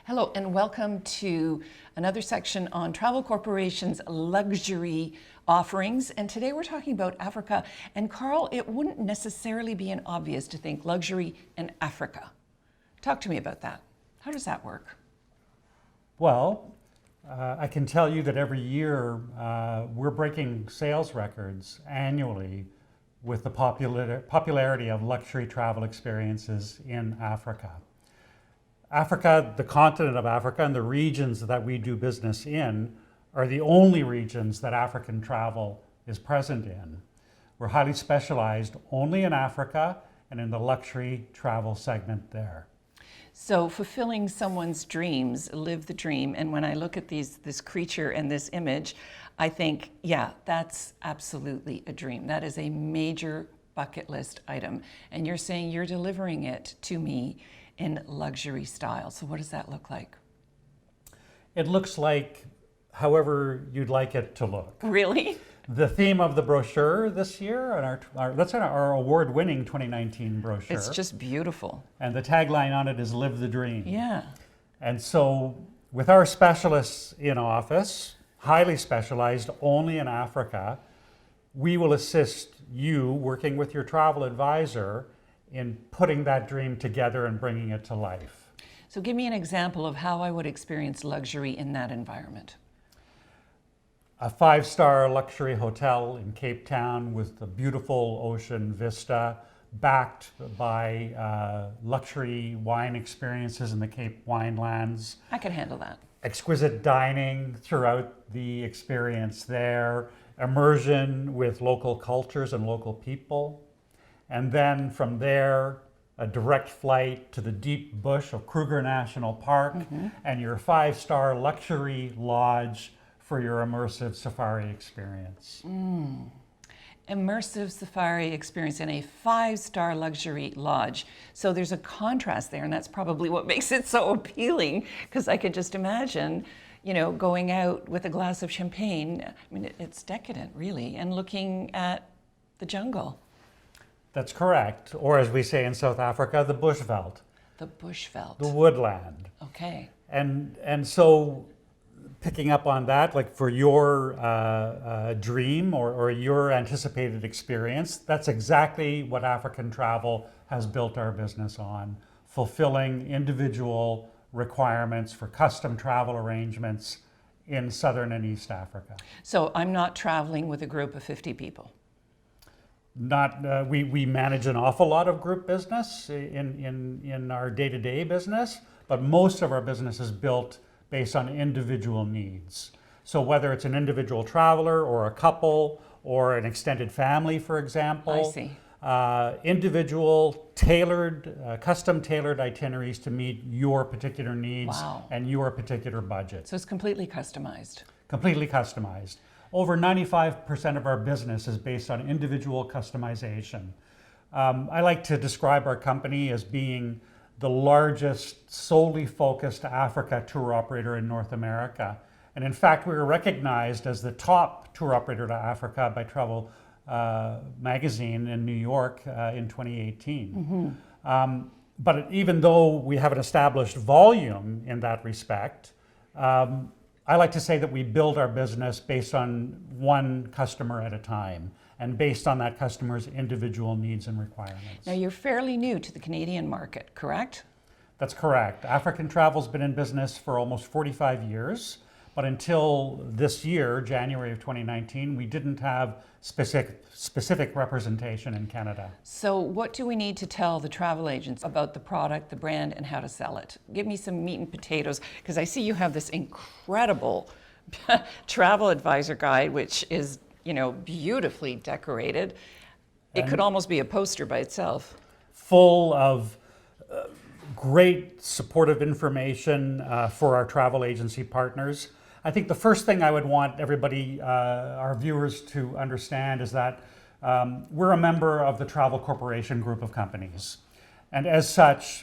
Hello and welcome to another section on Travel Corporation's luxury offerings. And today we're talking about Africa. And Carl, it wouldn't necessarily be an obvious to think luxury in Africa. Talk to me about that. How does that work? Well, I can tell you that every year we're breaking sales records annually with the popularity of luxury travel experiences in Africa. Africa, the continent of Africa, and the regions that we do business in are the only regions that African travel is present in. We're highly specialized only in Africa and in the luxury travel segment there. So fulfilling someone's dreams, live the dream. And when I look at this creature and this image, I think, yeah, that's absolutely a dream. That is a major bucket list item. And you're saying you're delivering it to me in luxury style. So what does that look like? It looks like however you'd like it to look. Really? The theme of the brochure this year, and that's our award-winning 2019 brochure. It's just beautiful. And the tagline on it is "Live the Dream." Yeah. And so with our specialists in office, highly specialized only in Africa, we will assist you working with your travel advisor in putting that dream together and bringing it to life. So give me an example of how I would experience luxury in that environment. A 5-star luxury hotel in Cape Town with a beautiful ocean vista, backed by luxury wine experiences in the Cape Winelands. I can handle that. Exquisite dining throughout the experience there, immersion with local cultures and local people. And then from there, a direct flight to the deep bush of Kruger National Park and your 5-star luxury lodge for your immersive safari experience. Immersive safari experience in a 5-star luxury lodge. So there's a contrast there, and that's probably what makes it so appealing, because I could just imagine, you know, going out with a glass of champagne. I mean, it's decadent, really, and looking at the jungle. That's correct. Or as we say in South Africa, the bushveld. The bushveld. The woodland. Okay. And so picking up on that, like for your dream or your anticipated experience, that's exactly what African travel has built our business on, fulfilling individual requirements for custom travel arrangements in Southern and East Africa. So I'm not traveling with a group of 50 people. We manage an awful lot of group business in our day-to-day business, but most of our business is built based on individual needs. So whether it's an individual traveler or a couple or an extended family, for example. I see. Individual tailored, custom tailored itineraries to meet your particular needs and your particular budget. So it's completely customized. Completely customized. Over 95% of our business is based on individual customization. I like to describe our company as being the largest solely focused Africa tour operator in North America. And in fact, we were recognized as the top tour operator to Africa by Travel Magazine in New York in 2018. But even though we have an established volume in that respect, I like to say that we build our business based on one customer at a time and based on that customer's individual needs and requirements. Now you're fairly new to the Canadian market, correct? That's correct. African Travel's been in business for almost 45 years, but until this year, January of 2019, we didn't have specific representation in Canada. So what do we need to tell the travel agents about the product, the brand, and how to sell it? Give me some meat and potatoes, because I see you have this incredible travel advisor guide, which is, you know, beautifully decorated. It could almost be a poster by itself. Full of great supportive information for our travel agency partners. I think the first thing I would want everybody, our viewers, to understand is that we're a member of the Travel Corporation group of companies. And as such,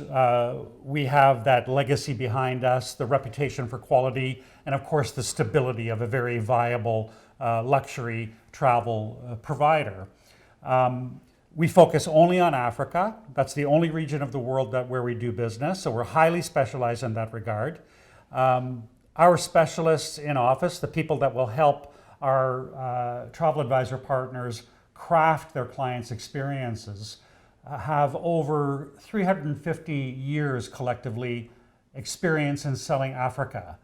we have that legacy behind us, the reputation for quality, and of course the stability of a very viable luxury travel provider. We focus only on Africa. That's the only region of the world where we do business, so we're highly specialized in that regard. Our specialists in office, the people that will help our travel advisor partners craft their clients' experiences, have over 350 years collectively experience in selling Africa.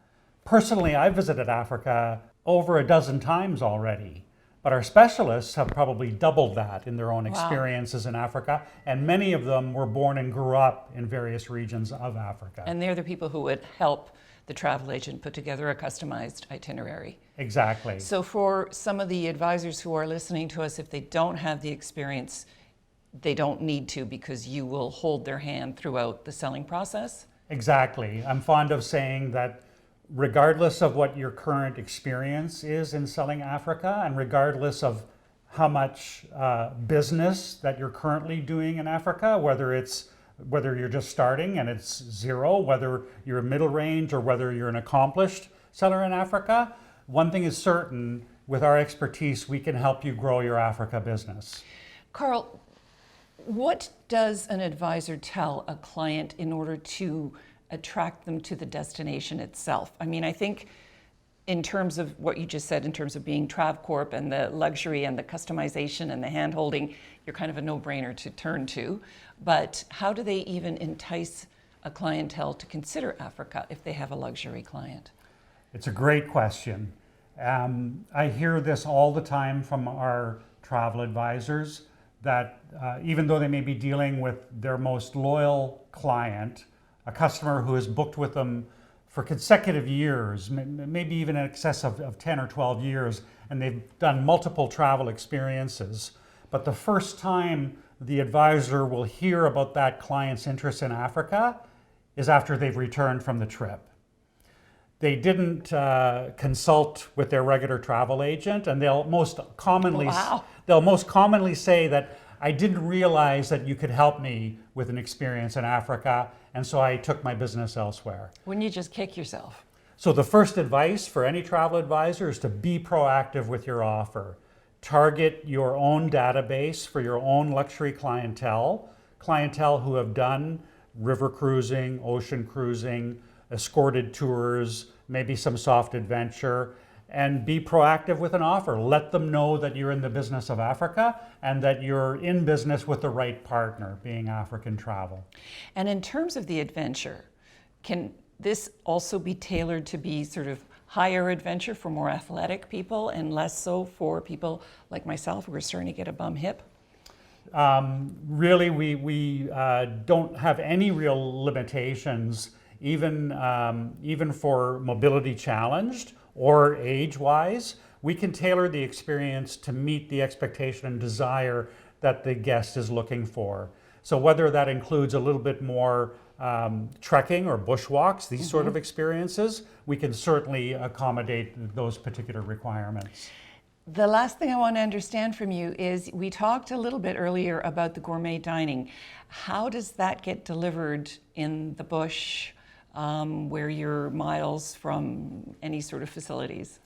Personally, I visited Africa over a dozen times already, but our specialists have probably doubled that in their own experiences in Africa, and many of them were born and grew up in various regions of Africa. And they're the people who would help the travel agent put together a customized itinerary. Exactly. So for some of the advisors who are listening to us, if they don't have the experience, they don't need to, because you will hold their hand throughout the selling process? Exactly. I'm fond of saying that regardless of what your current experience is in selling Africa, and regardless of how much business that you're currently doing in Africa, whether you're just starting and it's zero, whether you're a middle range, or whether you're an accomplished seller in Africa, one thing is certain: with our expertise, we can help you grow your Africa business. Carl, what does an advisor tell a client in order to attract them to the destination itself? I mean, I think in terms of what you just said, in terms of being TravCorp and the luxury and the customization and the hand-holding, you're kind of a no-brainer to turn to. But how do they even entice a clientele to consider Africa if they have a luxury client? It's a great question. I hear this all the time from our travel advisors, that even though they may be dealing with their most loyal client, a customer who has booked with them for consecutive years, maybe even in excess of 10 or 12 years, and they've done multiple travel experiences, but the first time the advisor will hear about that client's interest in Africa is after they've returned from the trip. They didn't consult with their regular travel agent, and they'll most commonly say that, I didn't realize that you could help me with an experience in Africa, and so I took my business elsewhere. Wouldn't you just kick yourself? So the first advice for any travel advisor is to be proactive with your offer. Target your own database for your own luxury clientele who have done river cruising, ocean cruising, escorted tours, maybe some soft adventure, and be proactive with an offer. Let them know that you're in the business of Africa and that you're in business with the right partner, being African Travel. And in terms of the adventure, can this also be tailored to be sort of higher adventure for more athletic people and less so for people like myself who are starting to get a bum hip? Really, we don't have any real limitations, even for mobility challenged or age-wise. We can tailor the experience to meet the expectation and desire that the guest is looking for. So whether that includes a little bit more trekking or bushwalks, these sort of experiences, we can certainly accommodate those particular requirements. The last thing I want to understand from you is, we talked a little bit earlier about the gourmet dining. How does that get delivered in the bush, where you're miles from any sort of facilities?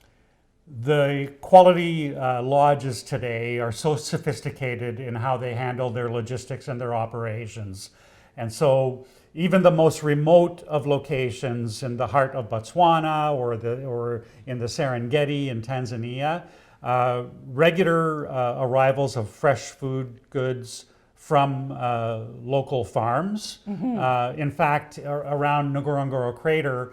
The quality lodges today are so sophisticated in how they handle their logistics and their operations. And so even the most remote of locations in the heart of Botswana or in the Serengeti in Tanzania, regular arrivals of fresh food goods from local farms. In fact, around Ngorongoro Crater,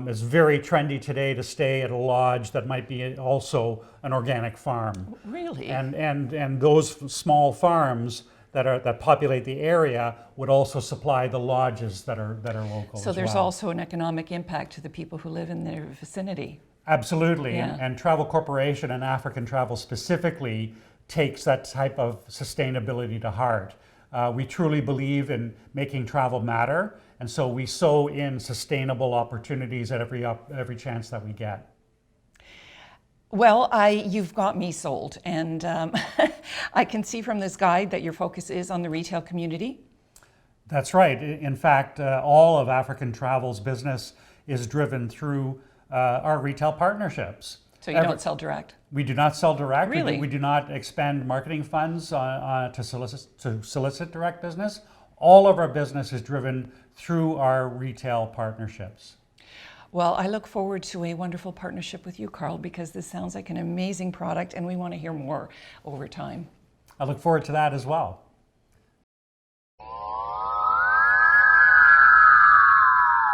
it's very trendy today to stay at a lodge that might be also an organic farm. Really? And those small farms that populate the area would also supply the lodges that are local. So there's also an economic impact to the people who live in their vicinity. Absolutely, Yeah. and Travel Corporation and African Travel specifically takes that type of sustainability to heart. We truly believe in making travel matter, and so we sow in sustainable opportunities at every chance that we get. Well, you've got me sold, and I can see from this guide that your focus is on the retail community. That's right. In fact, all of African Travel's business is driven through our retail partnerships. So you don't sell direct? We do not sell direct. Really? We do not expend marketing funds to solicit direct business. All of our business is driven through our retail partnerships. Well, I look forward to a wonderful partnership with you, Carl, because this sounds like an amazing product and we want to hear more over time. I look forward to that as well.